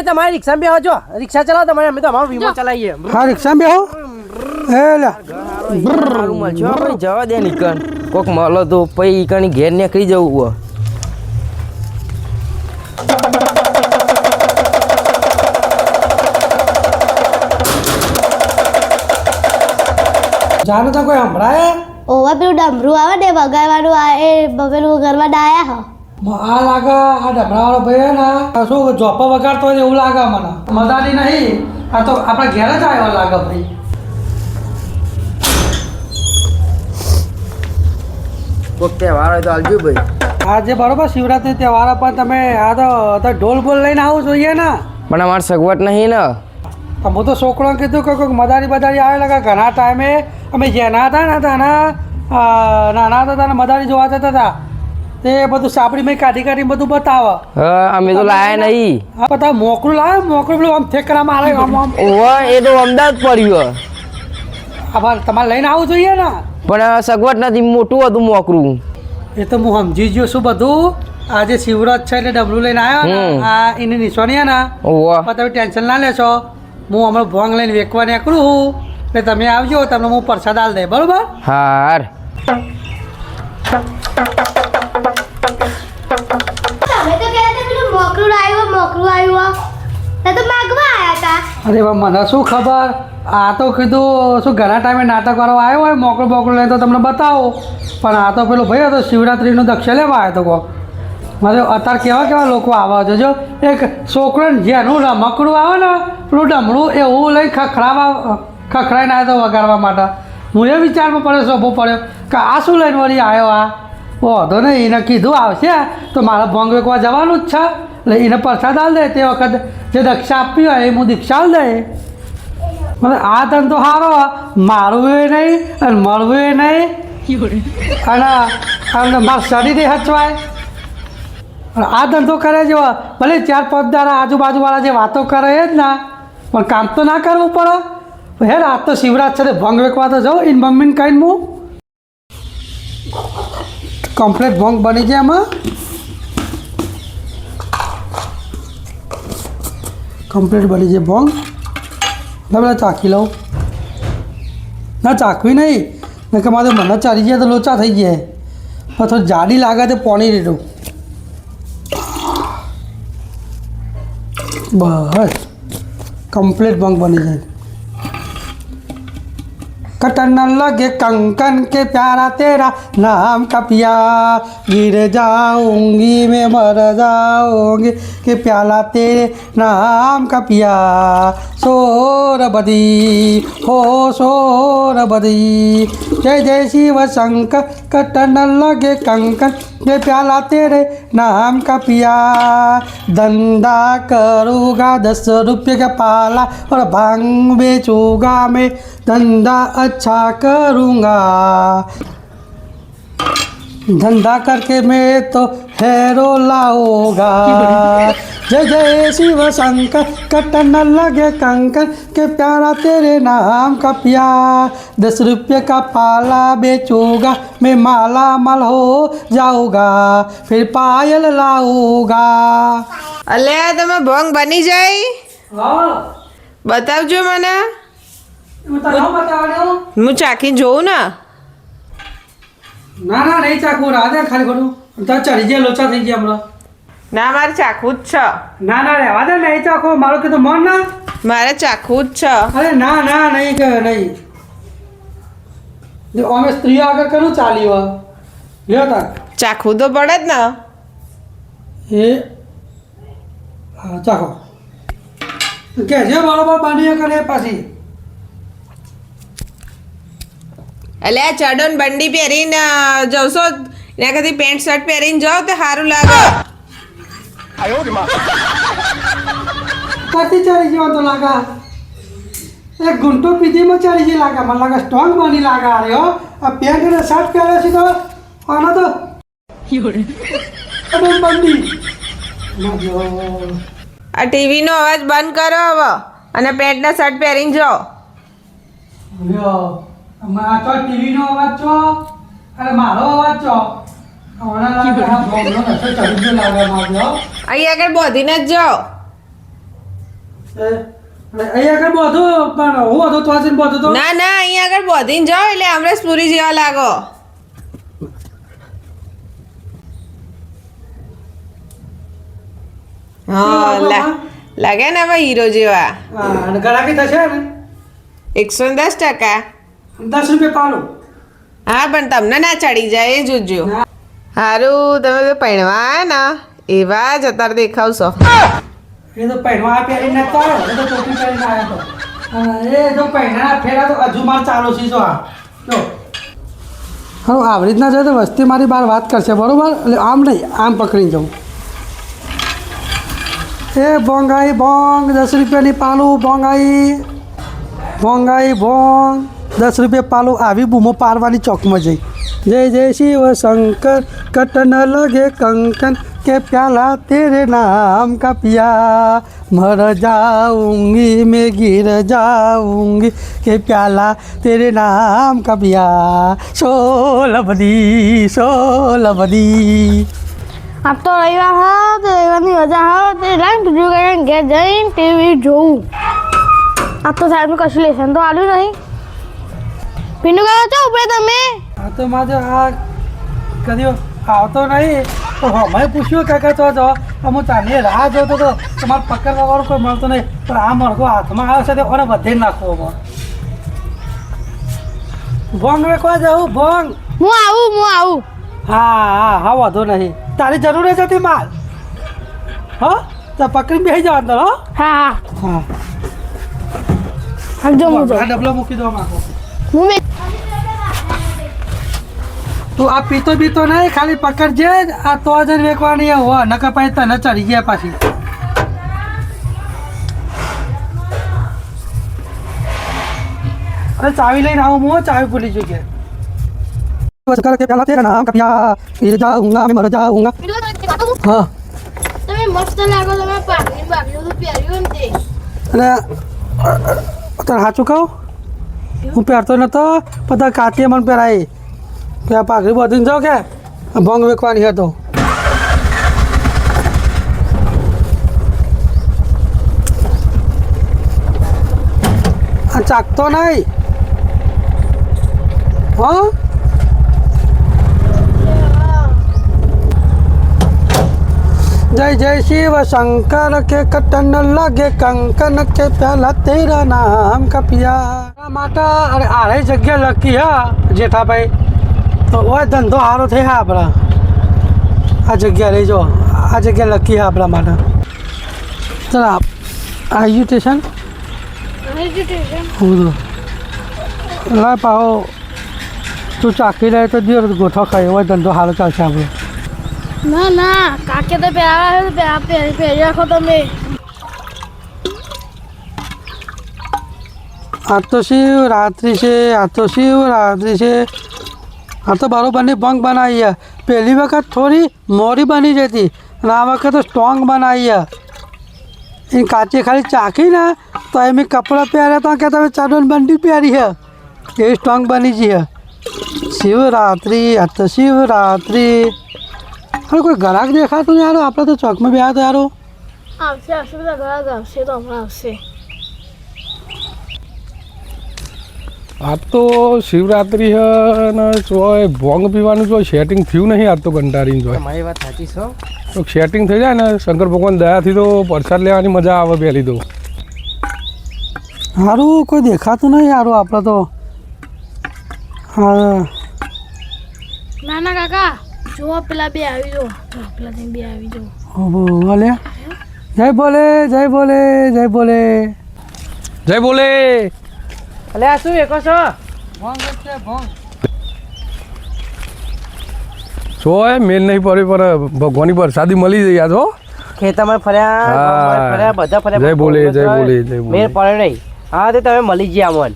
તમારે રિક્ષા બેહો છો રિક્ષા ચલાવો તમારે અમે તો અમારો વીમો ચલાવીએ હા રિક્ષા બેહો હે લે મળજો ભાઈ જવા દે નીકળ કોક મળો તો પછી કણી ઘેર નીકળી જવું જાનું તો કોઈ સંભળાય ઓવા પેલું ડમરું આવે ને વગાડવાનું આ એ પેલું વગાડવા ડાયા આ લાગે આ ડમરાવાળો ભાઈ ને શું જોપા વગાડતો હોય એવું લાગે મને મજાની નહીં આ તો આપણા ઘેર જ આવ્યો લાગે ભાઈ કોક તહેવાર હોય તો આવજો ભાઈ આજે બરોબર શિવરાત્રી તહેવાર પર તમે આ તો ઢોલ બોલ લઈને આવું જોઈએ ને પણ અમારે સગવડ નહીં ને હું તો છોકરોને કીધું કે કોઈક મદારી બદારી આવે લાગે ઘણા ટાઈમે અમે જેના હતા ને નાના હતા ત્યારે મદારી જોવા જતા હતા તે બધું સાપડીમાં કાઢી બધું બતાવે અમે તો લાયા નહીં હા બધા મોકરું લાવે મોકરું પેલું આમ ઠેકરામાં આવે આમ આમ ઓવા એ તો અમદાવાદ પડ્યું આભાર તમારે લઈને આવવું જોઈએ ને પણ સગવડ નથી મોટું હતું મોકરું એ તો હું સમજી ગયો શું બધું આજે શિવરાત છે એટલે ડબલું લઈને આવ્યો આ એની નિશાની ને ઓવા પણ તમે ટેન્શન ના લેશો હું હમણાં ભોંગ લઈને વેકવા નીકળું એટલે તમે આવજો તમને હું પ્રસાદ આલ દે બરોબર હાર તમે તો કહેતા પેલું મોકરું આવ્યું તો માગવા આયા હતા અરે મને શું ખબર આ તો કીધું શું ઘણા ટાઈમે નાટક કરવા આવ્યો હોય મોકળું લઈને તો તમને બતાવો પણ આ તો પેલો ભાઈ હતો શિવરાત્રીનું દક્ષ લેવા આવ્યો તો કોક મારે અત્યારે કેવા લોકો આવે છે જો એક છોકરોને જેનું રમકડું આવે ને પેલું ડમણું એવું લઈ ખખડાઈને આવ્યો તો વગાડવા માટે હું એ વિચારમાં પડ્યો શોભો પડ્યો કે આ શું લઈને વળી આવ્યો આ વાંધો નહીં એને કીધું આવશે તો મારે ભોંગ વેકવા જવાનું જ છે એટલે એને પ્રસાદ આલ દે તે વખત જે દક્ષા આપવી હોય એ હું દીક્ષા આલ દે મને આ ધંધો સારો મારવું એ નહીં અને મળવું એ નહીં અને મારા શરીરે હચવાય આ ધંધો કરે જેવા ભલે 4-5 દાડા આજુબાજુવાળા જે વાતો કરે એ જ ના પણ કામ તો ના કરવું પડે હે રાત તો શિવરાત છે ભંગ વેકવા તો જાઉં એને મમ્મીને કહીને હું કમ્પ્લીટ ભંગ બની જાય એમાં કમ્પ્લીટ બની જાય ભંગ એટલે ચાખી લઉં ના ચાખવી નહીં ને કે મારે મને ચાલી જાય તો લોચા થઈ જાય પણ થોડી જાડી લાગે તો પાણી લીધું બસ કમ્પ્લીટ ભંગ બની જાય कटन लगे कंकन के प्यारा तेरा नाम का पिया गिर जाऊंगी मैं मर जाऊंगी कि प्याला तेरे नाम का पिया सोरबदी हो सोरबदी जय जय शिव शंकर कटन लगे कंकन के प्याला तेरे नाम का पिया धंधा करूँगा 10 रुपये का पाला और भांग बेचूँगा मैं धंधा अच्छा करूँगा धंधा करके मैं तो हेरो लाऊंगा जय जय शिव शंकर कटन लगे कंकन के प्यारा तेरे नाम का पिया 10 रुपये का पाला बेचूंगा मैं माला माल हो जाऊंगा फिर पायल लाऊंगा અલે તમે ભંગ બની જાય બતાવજો મને હું ચાખીને જોઉં ને ના ના નહીં ચાખવું રાધે ખાલી ખોટું તો ચડી જાય લોચા થઈ ગયા હમણાં ના મારે ચાખવું જ છે ના ના રહેવા દે નહીં ચાખો મારું કીધું મન ના મારે ચાખવું જ છે અરે ના ના નહીં કે નહીં અમે સ્ત્રીઓ આગળ કરું ચાલી વા લ્યો તા ચાખવું તો પડે જ ને એ હા ચાખો કે જે બરોબર બની કરે પાછી એટલે આ ચડોન બંડી પહેરીને જવશો એના કરતી પેન્ટ શર્ટ પહેરીને જાઓ તો સારું લાગે કતી ચડી જવા તો લાગા એક ગુંટો પીધીમાં ચડી જઈ લાગે મને લાગે સ્ટ્રોંગ બની લાગે અરે હો આ પેન્ટ અને શર્ટ પહેરે છે તો આનો તો બંડી આ ટીવીનો અવાજ બંધ કરો હવે અને પેન્ટના શર્ટ પહેરીને જાઓ આ તો ટીવીનો અવાજ છો અને મારો અવાજ છો હમણાં લાગે આ બોમ્બનો નશો ચડી ગયો લાગે મારો અહીં આગળ બોધીને જ જાઓ અહીંયા આગળ બધું પણ હું હતો તો આજે બધું તો ના ના અહીંયા આગળ બોધીને જાઓ એટલે અમરેશપુરી જેવા લાગો. હા લાગે ને હવે હીરો જેવા. હા, અને ગળાકી થશે ને 110%. 10 રૂપિયા પાલું. હા પણ તમને ના ચડી જાય એ જોજો. હારું તમે તો પૈણવા આવ્યા ને એવા જ અત્યારે દેખાવશો. એ તો પહેરવા પહેરીને નતો આવ્યો, એ તો ટોપી પહેરીને આવ્યો હતો. અને એ તો પહેરણા ફેરા તો હજુ માર ચાલુ છે જો આ જો હવે આવી રીતના જોઈએ તો વસ્તી મારી બહાર વાત કરશે બરોબર, એટલે આમ નહીં આમ પકડીને જાઉં. એ બોંગાઈ બોંગ 10 રૂપિયાની પાલું બોંગાઈ બોંગાઈ બોંગ 10 રૂપિયા પાલું. આવી બૂમો પારવાની ચોકમાં જઈ જય જય શિવ શંકર કટ ન લગે કંકન के प्याला तेरे नाम का पिया मर जाऊंगी मैं गिर जाऊंगी के प्याला तेरे नाम का पिया सोलबदी सोलबदी. આપ તો રવિવાર હા તો રવિવારની મજા હા તો લાઈન બીજું કરીને ઘેર જઈને ટીવી જોવું. આપ તો સાહેબનું કશું લેસન તો આવ્યું નહીં. પીનું ગયા છો ઉપરે તમે? આ તો મારે આ કદી આવતો નહીં તો મેં પૂછ્યું કાકા તો જો હું ચાલી રાહ જોતો તો તમારે પકડવા વાળો કોઈ મળતો નહીં, પણ આ મરઘો હાથમાં આવે છે તે કોને વધે નાખવો. ભોંગ વેકવા જાઉં ભોંગ. હું આવું. હા હા હા વાંધો નહીં, તારી જરૂર જ હતી માલ. હા તો પકડીને બેસી જાવ અંદર. હો હા હા જો હું આ ડબલો મૂકી દો માગો. હું તું આ પીતો બીતો નહીં, ખાલી પકડજે આ તો જ વેકવાની હો, નકર પછી તને ચડી ગયા પાછી. અરે ચાવી લઈને આવું હું, ચાવી ભૂલી ગયો કે પહેલા તેરા નામ કા પ્યાર फिर जाऊंगा मैं मर जाऊंगा. હા તમે મસ્ત લાગો, તમે પાઘડી તો પહેર્યું ને તે. અને તારે સાચું કહું હું પહેરતો નતો, બધા કાચીએ મને પહેરાય કે આ પાઘડી બધીને જાઓ કે ભોંગ વેકવાની હતો. આ ચાકતો નહીં હો. जय जय शिव शंकर के कटन लगे कंकन के प्याला तेरा नाम का पिया माता. अरे आरे जग्या लकी है जेठाभाई तो वो धंधो हारो थे आपड़ा. आ जग्या रही जो आ जग्या लकी है आपड़ा माता. चल आप आयु स्टेशन ला पाओ તું ચાકી રહે તો દિયો ગોઠો ખાય એવો ધંધો સારો ચાલશે આપણો. ના ના કાકે તો પહેર્યા પહેરી રાખો તમે. આ તો શિવરાત્રિ છે, આ તો શિવરાત્રિ છે. આ તો બરોબરની ભંગ બનાવી છે. પહેલી વખત થોડી મોડી બની જતી અને આ વખત તો સ્ટ્રોંગ બનાવી છે. એ કાચી ખાલી ચાખી ને તો એમ કપડાં પહેર્યા હતા કે તમે ચાદર બંડી પહેરી છે એ સ્ટ્રોંગ બની છે. શિવરાત્રિ આ તો શિવરાત્રિ. અરે કોઈ ગ્રાહક દેખાતું નહીં યાર, આપણે તો ચોકમાં બેહ્યા તો યાર. આવશે બધા ઘણા આવશે તો હમણાં આવશે. આજ તો શિવરાત્રિ છે ને જોય ભોંગ પીવાનું જો સેટિંગ થયું નહીં આજ તો કંટાળીને જોય. તમારી વાત સાચી છો. તો સેટિંગ થઈ જાય ને શંકર ભગવાન દયાથી તો પ્રસાદ લેવાની મજા આવે પહેલી તો. સારું કોઈ દેખાતું નહીં યાર આપણે તો. હા ના ના કાકા જો પેલા બે આવી જો, પેલા બે આવી જો. બોલે જય બોલે જય બોલે જય બોલે જય બોલે. અલે આ શું વેકો છો? જોય મેલ નહીં પડી પણ ભગવાનની પ્રસાદી મળી જઈ આજ હો. ખેતરમાં ફર્યા હા. ગામમાં ફર્યા બધા ફર્યા. જય બોલે જય બોલે જય બોલે. મેર પડે નહીં. હા તે તમે મળી ગયા મન.